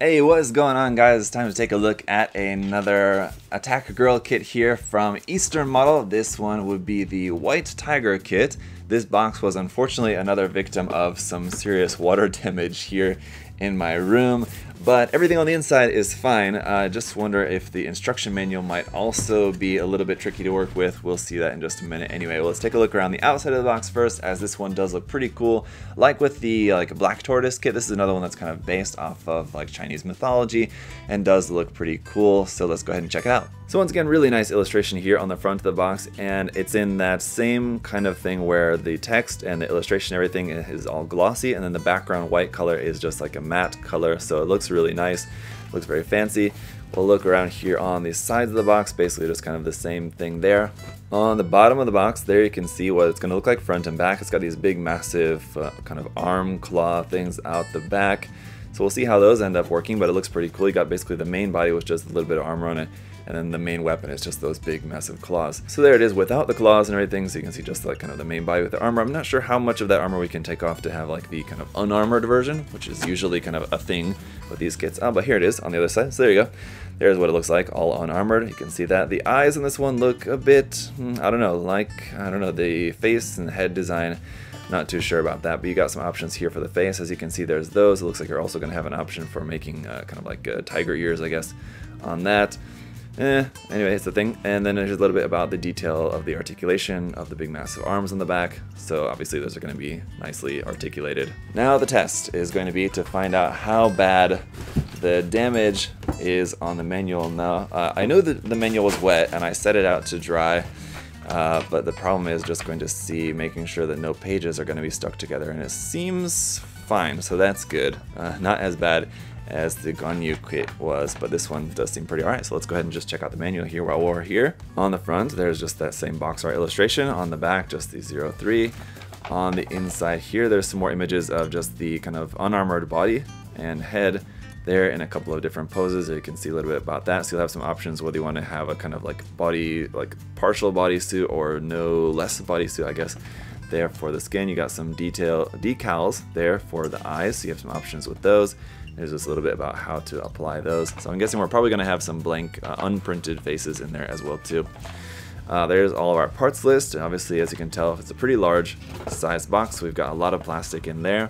Hey, what is going on, guys? It's time to take a look at another Attack Girl kit here from Eastern Model. This one would be the White Tiger kit. This box was unfortunately another victim of some serious water damage here in my room, but everything on the inside is fine. I just wonder if the instruction manual might also be a little bit tricky to work with. We'll see that in just a minute. Anyway, let's take a look around the outside of the box first, as this one does look pretty cool. Like with the Black Tortoise kit, this is another one that's kind of based off of Chinese mythology and does look pretty cool. So let's go ahead and check it out. So once again, really nice illustration here on the front of the box, and it's in that same kind of thing where the text and the illustration, everything is all glossy, and then the background white color is just like a matte color, so it looks really nice, looks very fancy. We'll look around here on the sides of the box, basically just kind of the same thing there. On the bottom of the box there you can see what it's going to look like front and back. It's got these big massive kind of arm claw things out the back. So we'll see how those end up working, but it looks pretty cool. You got basically the main body with just a little bit of armor on it, and then the main weapon is just those big massive claws. So there it is without the claws and everything, so you can see just like kind of the main body with the armor. I'm not sure how much of that armor we can take off to have like the kind of unarmored version, which is usually kind of a thing with these kits. Oh, but here it is on the other side, so there you go. There's what it looks like, all unarmored. You can see that. The eyes in this one look a bit, I don't know, the face and head design. Not too sure about that, but you got some options here for the face. As you can see, there's those. It looks like you're also going to have an option for making kind of like tiger ears, I guess, on that. Anyway, it's the thing. And then there's a little bit about the detail of the articulation of the big massive arms on the back. So obviously those are going to be nicely articulated. Now the test is going to be to find out how bad the damage is on the manual. Now, I know that the manual was wet and I set it out to dry. But the problem is just going to see, making sure that no pages are going to be stuck together, and it seems fine, so that's good. Not as bad as the Ganyu kit was, but this one does seem pretty alright. So let's go ahead and just check out the manual here while we're here. On the front, there's just that same box art illustration. On the back, just the 03. On the inside here, there's some more images of just the kind of unarmored body and head there in a couple of different poses. You can see a little bit about that. So you'll have some options whether you want to have a kind of like body, like partial bodysuit or no less bodysuit, I guess. There for the skin, you got some decals there for the eyes, so you have some options with those. There's just a little bit about how to apply those. So I'm guessing we're probably going to have some blank unprinted faces in there as well too. There's all of our parts list, and obviously, as you can tell, it's a pretty large size box, so we've got a lot of plastic in there.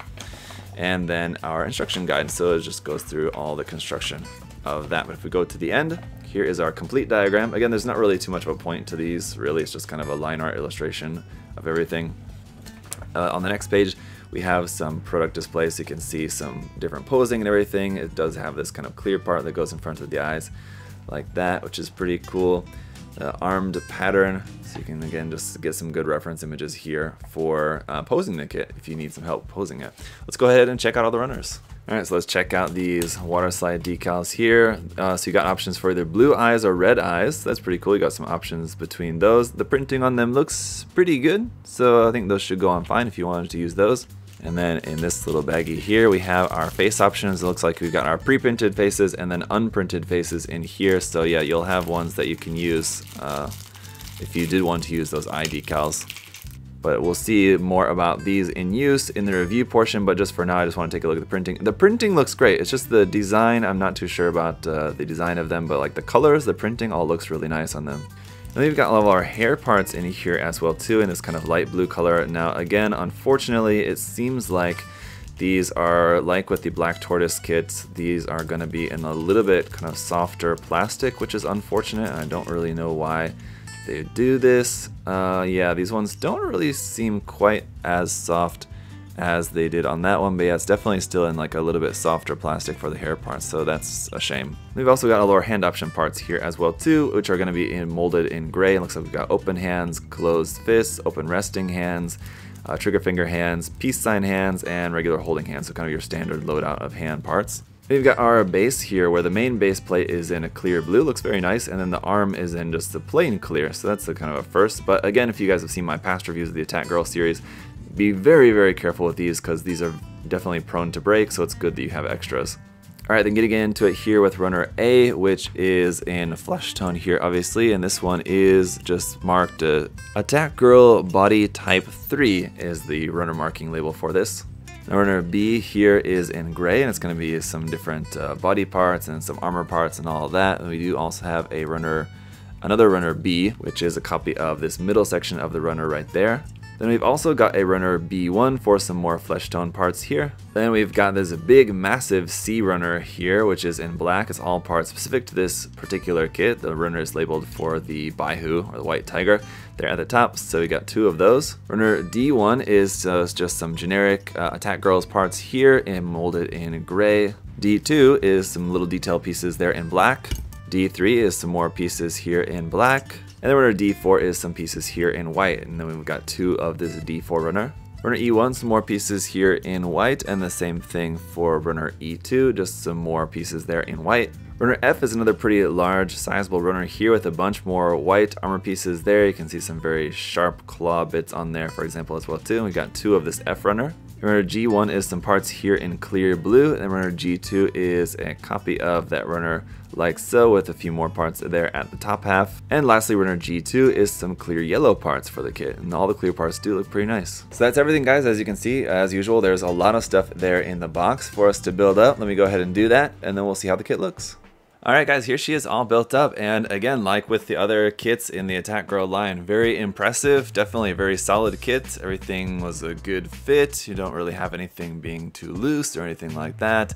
And then our instruction guide, so it just goes through all the construction of that. But if we go to the end, here is our complete diagram. Again, there's not really too much of a point to these, really. It's just kind of a line art illustration of everything. On the next page, we have some product displays, so you can see some different posing and everything. It does have this kind of clear part that goes in front of the eyes like that, which is pretty cool. Armed pattern, so you can again just get some good reference images here for posing the kit if you need some help posing it. Let's go ahead and check out all the runners. Alright, so let's check out these water slide decals here. So you got options for either blue eyes or red eyes. That's pretty cool. You got some options between those. The printing on them looks pretty good, so I think those should go on fine if you wanted to use those. And then in this little baggie here, we have our face options. It looks like we've got our pre-printed faces and then unprinted faces in here. So yeah, you'll have ones that you can use if you did want to use those eye decals. But we'll see more about these in use in the review portion, but just for now, I just want to take a look at the printing. The printing looks great. It's just the design, I'm not too sure about the design of them, but like the colors, the printing all looks really nice on them. And we've got all of our hair parts in here as well too, in this kind of light blue color. Now again, unfortunately, it seems like these are, like with the Black Tortoise kits, these are going to be in a little bit kind of softer plastic, which is unfortunate, and I don't really know why they do this. Yeah, these ones don't really seem quite as soft as they did on that one, but yeah, it's definitely still in like a little bit softer plastic for the hair parts, so that's a shame. We've also got all our hand option parts here as well too, which are going to be molded in gray. It looks like we've got open hands, closed fists, open resting hands, trigger finger hands, peace sign hands, and regular holding hands, so kind of your standard loadout of hand parts. We've got our base here, where the main base plate is in a clear blue, looks very nice, and then the arm is in just the plain clear, so that's a kind of a first. But again, if you guys have seen my past reviews of the Attack Girl series, be very, very careful with these, because these are definitely prone to break, so it's good that you have extras. Alright, then getting into it here with runner A, which is in flesh tone here, obviously, and this one is just marked Attack Girl Body Type 3 is the runner marking label for this. Runner B here is in gray, and it's going to be some different body parts and some armor parts and all of that. And we do also have a another runner B, which is a copy of this middle section of the runner right there. Then we've also got a runner B1 for some more flesh tone parts here. Then we've got this big massive C runner here, which is in black. It's all parts specific to this particular kit. The runner is labeled for the Baihu, or the white tiger, there at the top. So we got 2 of those. Runner D1 is just some generic Attack Girls parts here and molded in gray. D2 is some little detail pieces there in black. D3 is some more pieces here in black. And then runner D4 is some pieces here in white, and then we've got 2 of this D4 runner. Runner E1, some more pieces here in white, and the same thing for runner E2, just some more pieces there in white. Runner F is another pretty large, sizable runner here with a bunch more white armor pieces there. You can see some very sharp claw bits on there, for example, as well too. And we got 2 of this F runner. Runner G1 is some parts here in clear blue, and runner G2 is a copy of that runner like so, with a few more parts there at the top half. And lastly, runner G2 is some clear yellow parts for the kit, and all the clear parts do look pretty nice. So that's everything, guys. As you can see, as usual, there's a lot of stuff there in the box for us to build up. Let me go ahead and do that, and then we'll see how the kit looks. Alright guys, here she is all built up, and again, like with the other kits in the Attack Girl line, very impressive, definitely a very solid kit. Everything was a good fit. You don't really have anything being too loose or anything like that.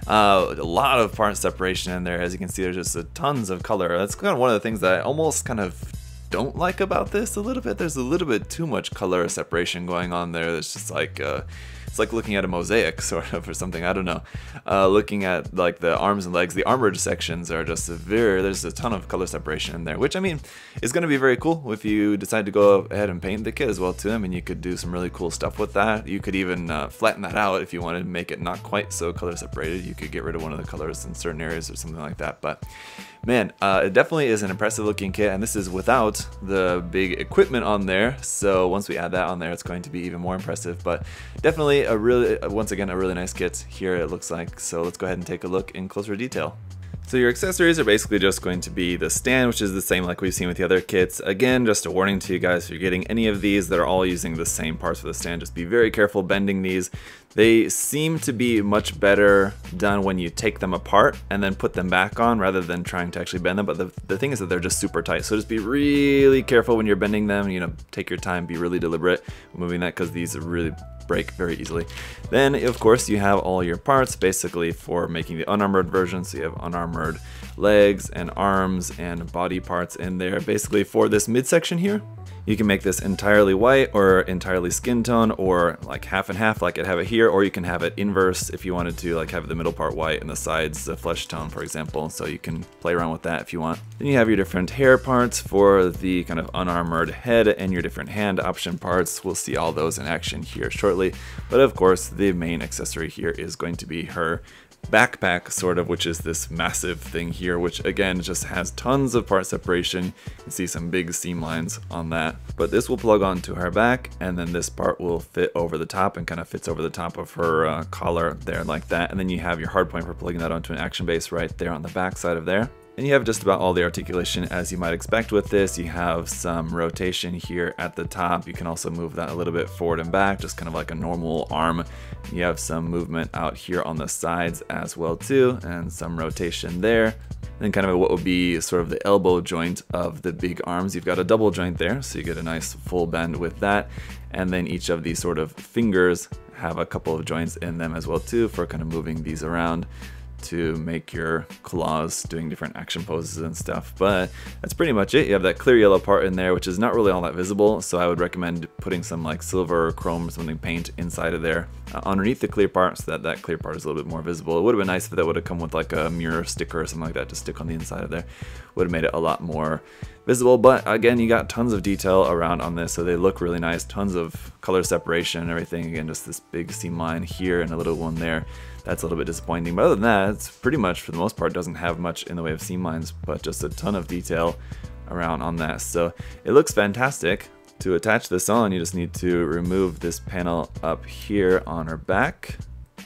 A lot of part separation in there. As you can see, there's just tons of color. That's kind of one of the things that I almost kind of don't like about this a little bit. There's a little bit too much color separation going on there. It's just like it's like looking at a mosaic sort of or something. I don't know. Looking at like the arms and legs, the armored sections are just there's a ton of color separation in there, which I mean is going to be very cool if you decide to go ahead and paint the kit as well too. I mean, you could do some really cool stuff with that. You could even flatten that out if you wanted to make it not quite so color separated. You could get rid of one of the colors in certain areas or something like that. But man, it definitely is an impressive looking kit, and this is without the big equipment on there. So once we add that on there, it's going to be even more impressive. But definitely once again, a really nice kit here, it looks like. So let's go ahead and take a look in closer detail. So your accessories are basically just going to be the stand, which is the same like we've seen with the other kits. Again, just a warning to you guys, if you're getting any of these that are all using the same parts for the stand, just be very careful bending these. They seem to be much better done when you take them apart and then put them back on rather than trying to actually bend them. But the thing is that they're just super tight. So just be really careful when you're bending them. You know, take your time, be really deliberate moving that, because these really break very easily. Then of course you have all your parts basically for making the unarmored version. So you have unarmored legs and arms and body parts in there basically for this midsection here. You can make this entirely white or entirely skin tone, or like half and half like I'd have it here, or you can have it inverse if you wanted to, like have the middle part white and the sides the flesh tone, for example. So you can play around with that if you want. Then you have your different hair parts for the kind of unarmored head and your different hand option parts. We'll see all those in action here shortly. But of course, the main accessory here is going to be her backpack, sort of, which is this massive thing here, which again just has tons of part separation. You can see some big seam lines on that, but this will plug onto her back, and then this part will fit over the top and kind of fits over the top of her collar there like that. And then you have your hard point for plugging that onto an action base right there on the back side of there. And you have just about all the articulation as you might expect with this. You have some rotation here at the top. You can also move that a little bit forward and back, just kind of like a normal arm. You have some movement out here on the sides as well too, and some rotation there. Then kind of what would be sort of the elbow joint of the big arms. You've got a double joint there, so you get a nice full bend with that. And then each of these sort of fingers have a couple of joints in them as well too, for kind of moving these around to make your claws doing different action poses and stuff. But that's pretty much it. You have that clear yellow part in there, which is not really all that visible, so I would recommend putting some like silver or chrome or something paint inside of there underneath the clear part, so that clear part is a little bit more visible. It would have been nice if that would have come with like a mirror sticker or something like that to stick on the inside of there. Would have made it a lot more visible. But again, you got tons of detail around on this, so they look really nice. Tons of color separation and everything. Again, just this big seam line here and a little one there. That's a little bit disappointing, but other than that, it's pretty much, for the most part, doesn't have much in the way of seam lines, but just a ton of detail around on that. So it looks fantastic. To attach this on, you just need to remove this panel up here on her back.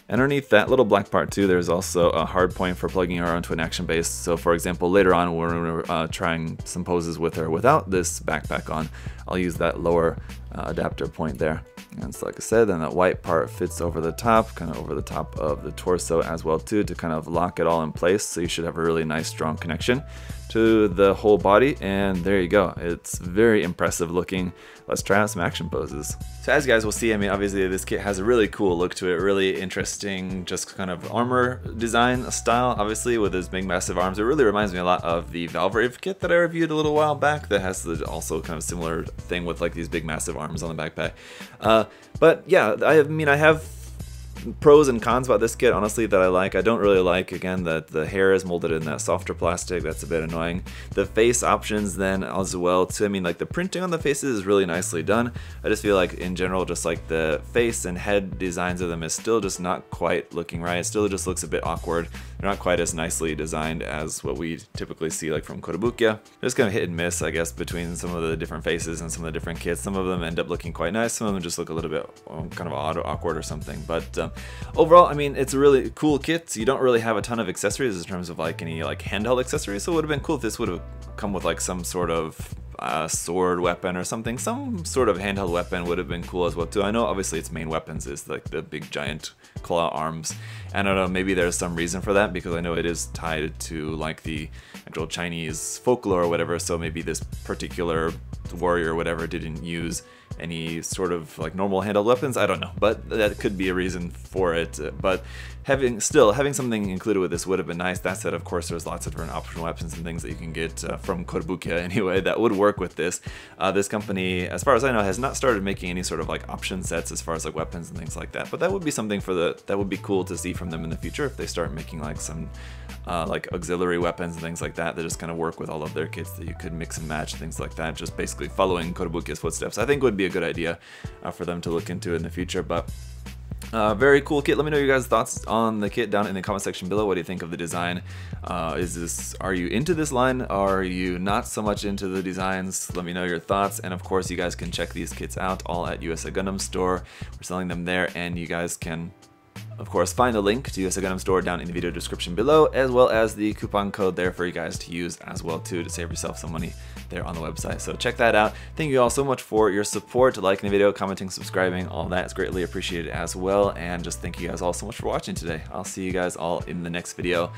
And underneath that little black part too, there's also a hard point for plugging her onto an action base. So for example, later on when we're trying some poses with her without this backpack on, I'll use that lower adapter point there. And so like I said, then that white part fits over the top, kind of over the top of the torso as well too, to kind of lock it all in place. So you should have a really nice strong connection to the whole body, and there you go. It's very impressive looking. Let's try out some action poses. So as you guys will see, I mean, obviously this kit has a really cool look to it, really interesting, just kind of armor design style, obviously with his big massive arms. It really reminds me a lot of the Valvrave kit that I reviewed a little while back that has the also kind of similar thing with like these big massive arms on the backpack. But yeah, I mean, I have pros and cons about this kit, honestly, that I like. I don't really like, again, that the hair is molded in that softer plastic. That's a bit annoying. The face options then as well too. I mean, like the printing on the faces is really nicely done. I just feel like in general, just like the face and head designs of them is still just not quite looking right. It still just looks a bit awkward. They're not quite as nicely designed as what we typically see like from Kotobukiya. Just kind of hit and miss, I guess, between some of the different faces and some of the different kits. Some of them end up looking quite nice. Some of them just look a little bit kind of odd or awkward or something. But overall, I mean, it's a really cool kit. You don't really have a ton of accessories in terms of like any like handheld accessories. So it would have been cool if this would have come with like some sort of sword weapon or something. Some sort of handheld weapon would have been cool as well too. I know obviously its main weapons is like the big giant claw arms. And I don't know, maybe there's some reason for that because I know it is tied to like the actual Chinese folklore or whatever. So maybe this particular warrior or whatever didn't use any sort of like normal handheld weapons. I don't know, but that could be a reason for it. But having something included with this would have been nice. That said, of course, there's lots of different optional weapons and things that you can get from Kotobukiya anyway that would work with this. This company, as far as I know, has not started making any sort of like option sets as far as like weapons and things like that. But that would be something that would be cool to see from them in the future if they start making like some like auxiliary weapons and things like that that just kind of work with all of their kits that you could mix and match, things like that, just basically following Kotobukiya's footsteps. I think would be a good idea for them to look into in the future. But very cool kit. Let me know your guys' thoughts on the kit down in the comment section below. What do you think of the design? Are you into this line? Are you not so much into the designs? Let me know your thoughts. And of course, you guys can check these kits out all at USA Gundam Store. We're selling them there, and you guys can of course find a link to USA Gundam Store down in the video description below, as well as the coupon code there for you guys to use as well too, to save yourself some money there on the website. So check that out. Thank you all so much for your support, liking the video, commenting, subscribing, all that is greatly appreciated as well. And just thank you guys all so much for watching today. I'll see you guys all in the next video.